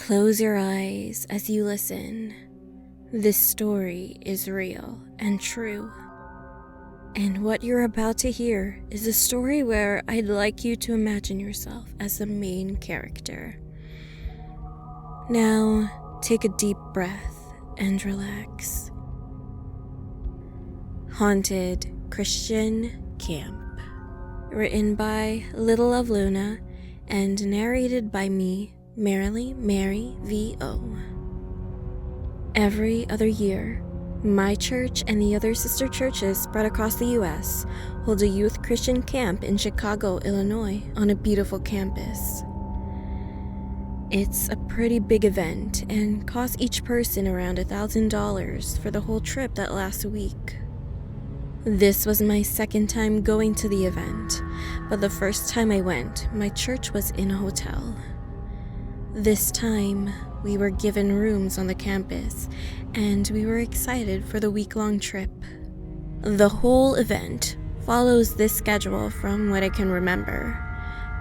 Close your eyes as you listen. This story is real and true. And what you're about to hear is a story where I'd like you to imagine yourself as the main character. Now, take a deep breath and relax. Haunted Christian Camp. Written by Little of Luna and narrated by me, merrilymaryVO. Every other year, my church and the other sister churches spread across the U.S. hold a youth Christian camp in Chicago, Illinois, on a beautiful campus. It's a pretty big event and costs each person around $1,000 for the whole trip that lasts a week. This was my second time going to the event, but the first time I went, my church was in a hotel. This time, we were given rooms on the campus, and we were excited for the week-long trip. The whole event follows this schedule from what I can remember.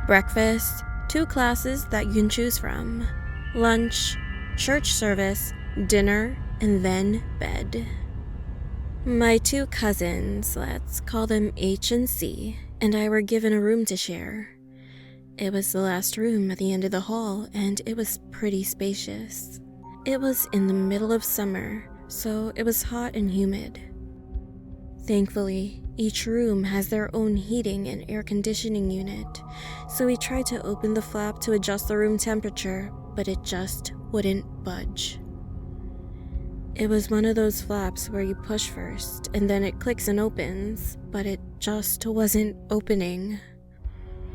Breakfast, 2 classes that you can choose from, lunch, church service, dinner, and then bed. My 2 cousins, let's call them H and C, and I were given a room to share. It was the last room at the end of the hall, and it was pretty spacious. It was in the middle of summer, so it was hot and humid. Thankfully, each room has their own heating and air conditioning unit, so we tried to open the flap to adjust the room temperature, but it just wouldn't budge. It was one of those flaps where you push first, and then it clicks and opens, but it just wasn't opening.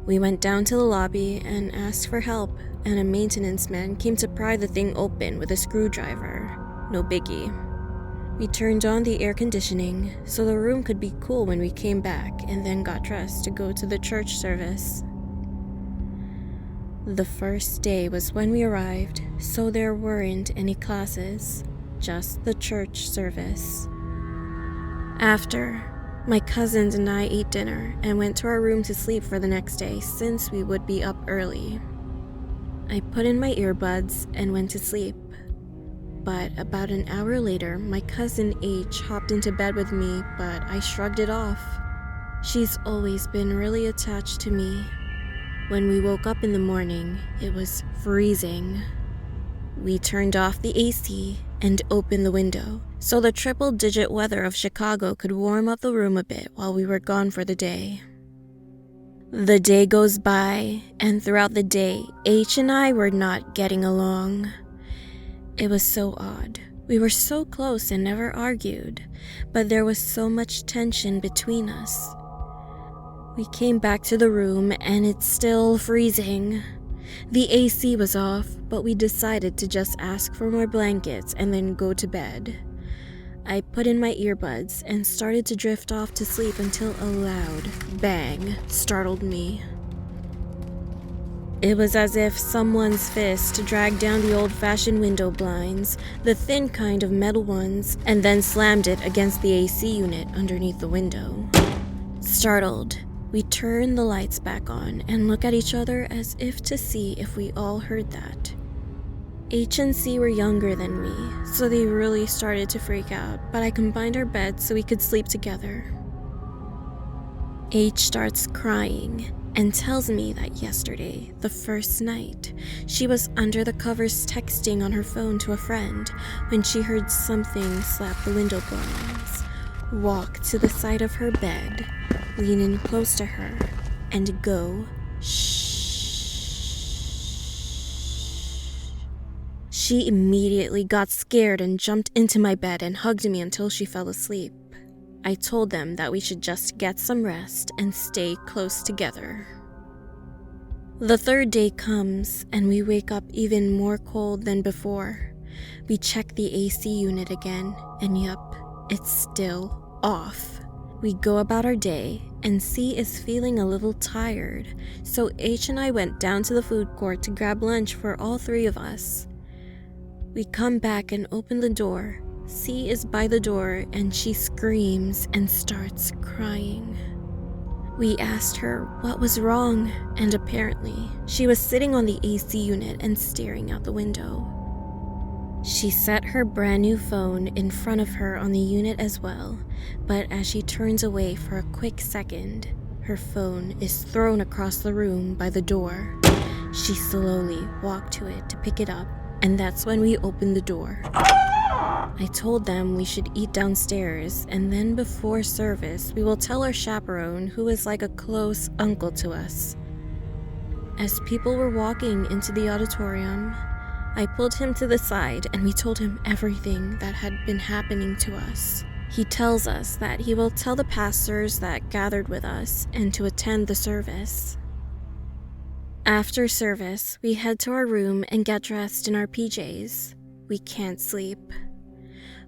We went down to the lobby and asked for help, and a maintenance man came to pry the thing open with a screwdriver. No biggie. We turned on the air conditioning so the room could be cool when we came back, and then got dressed to go to the church service. The first day was when we arrived, so there weren't any classes. Just the church service. After, my cousins and I ate dinner and went to our room to sleep for the next day since we would be up early. I put in my earbuds and went to sleep. But about an hour later, my cousin H hopped into bed with me, but I shrugged it off. She's always been really attached to me. When we woke up in the morning, it was freezing. We turned off the AC and opened the window, so the triple-digit weather of Chicago could warm up the room a bit while we were gone for the day. The day goes by, and throughout the day, H and I were not getting along. It was so odd. We were so close and never argued, but there was so much tension between us. We came back to the room, and it's still freezing. The AC was off, but we decided to just ask for more blankets and then go to bed. I put in my earbuds and started to drift off to sleep until a loud bang startled me. It was as if someone's fist dragged down the old-fashioned window blinds, the thin kind of metal ones, and then slammed it against the AC unit underneath the window. Startled, we turn the lights back on and look at each other as if to see if we all heard that. H and C were younger than me, so they really started to freak out, but I combined our beds so we could sleep together. H starts crying and tells me that yesterday, the first night, she was under the covers texting on her phone to a friend when she heard something slap the window blinds, walk to the side of her bed, lean in close to her, and go, shh. She immediately got scared and jumped into my bed and hugged me until she fell asleep. I told them that we should just get some rest and stay close together. The third day comes, and we wake up even more cold than before. We check the AC unit again, and yup, it's still off. We go about our day, and C is feeling a little tired, so H and I went down to the food court to grab lunch for all 3 of us. We come back and open the door. C is by the door, and she screams and starts crying. We asked her what was wrong, and apparently she was sitting on the AC unit and staring out the window. She set her brand new phone in front of her on the unit as well, but as she turns away for a quick second, her phone is thrown across the room by the door. She slowly walked to it to pick it up, and that's when we opened the door. I told them we should eat downstairs, and then before service, we will tell our chaperone, who is like a close uncle to us. As people were walking into the auditorium, I pulled him to the side and we told him everything that had been happening to us. He tells us that he will tell the pastors that gathered with us and to attend the service. After service, we head to our room and get dressed in our PJs. We can't sleep.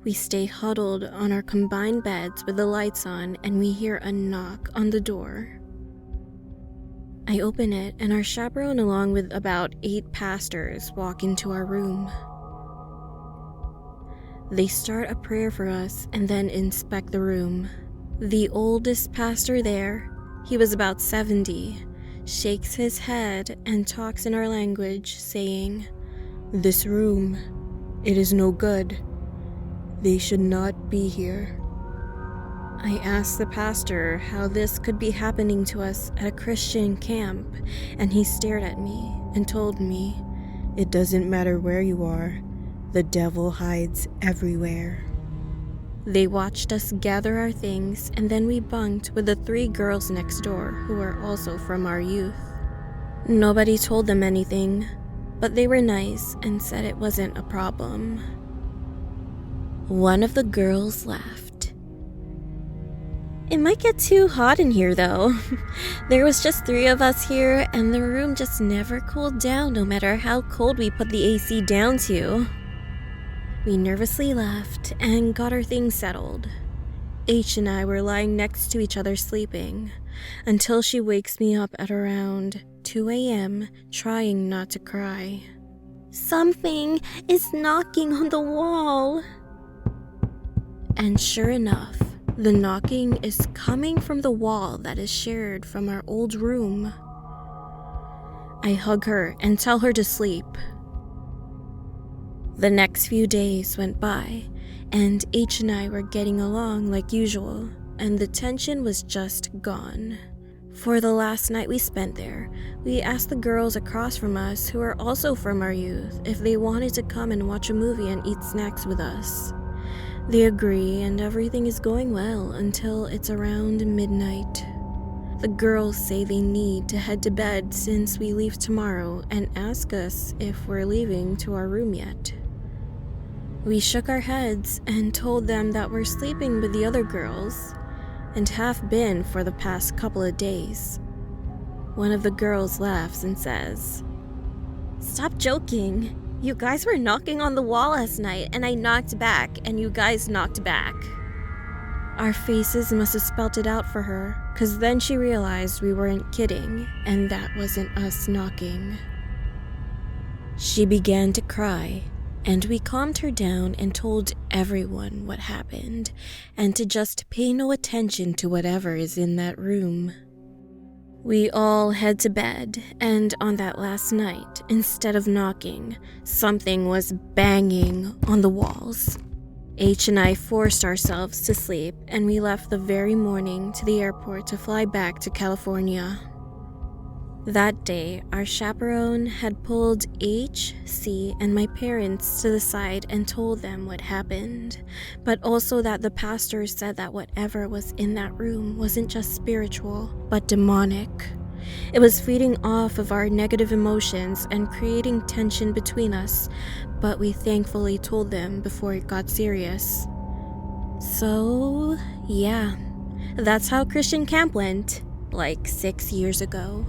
We stay huddled on our combined beds with the lights on, and we hear a knock on the door. I open it, and our chaperone along with about 8 pastors walk into our room. They start a prayer for us and then inspect the room. The oldest pastor there, he was about 70, shakes his head and talks in our language, saying, "This room, it is no good. They should not be here." I asked the pastor how this could be happening to us at a Christian camp, and he stared at me and told me, "It doesn't matter where you are, the devil hides everywhere." They watched us gather our things, and then we bunked with the 3 girls next door who were also from our youth. Nobody told them anything, but they were nice and said it wasn't a problem. One of the girls laughed. "It might get too hot in here though. There was just 3 of us here and the room just never cooled down no matter how cold we put the AC down to." We nervously laughed and got our things settled. H and I were lying next to each other sleeping until she wakes me up at around 2 a.m. trying not to cry. "Something is knocking on the wall." And sure enough, the knocking is coming from the wall that is shared from our old room. I hug her and tell her to sleep. The next few days went by, and H and I were getting along like usual, and the tension was just gone. For the last night we spent there, we asked the girls across from us, who are also from our youth, if they wanted to come and watch a movie and eat snacks with us. They agree, and everything is going well until it's around midnight. The girls say they need to head to bed since we leave tomorrow and ask us if we're leaving to our room yet. We shook our heads and told them that we're sleeping with the other girls and have been for the past couple of days. One of the girls laughs and says, "Stop joking. You guys were knocking on the wall last night and I knocked back and you guys knocked back." Our faces must have spelt it out for her, because then she realized we weren't kidding and that wasn't us knocking. She began to cry, and we calmed her down and told everyone what happened and to just pay no attention to whatever is in that room. We all head to bed, and on that last night, instead of knocking, something was banging on the walls. H and I forced ourselves to sleep, and we left the very morning to the airport to fly back to California. That day, our chaperone had pulled H, C, and my parents to the side and told them what happened, but also that the pastor said that whatever was in that room wasn't just spiritual, but demonic. It was feeding off of our negative emotions and creating tension between us, but we thankfully told them before it got serious. So, yeah, that's how Christian camp went, like 6 years ago.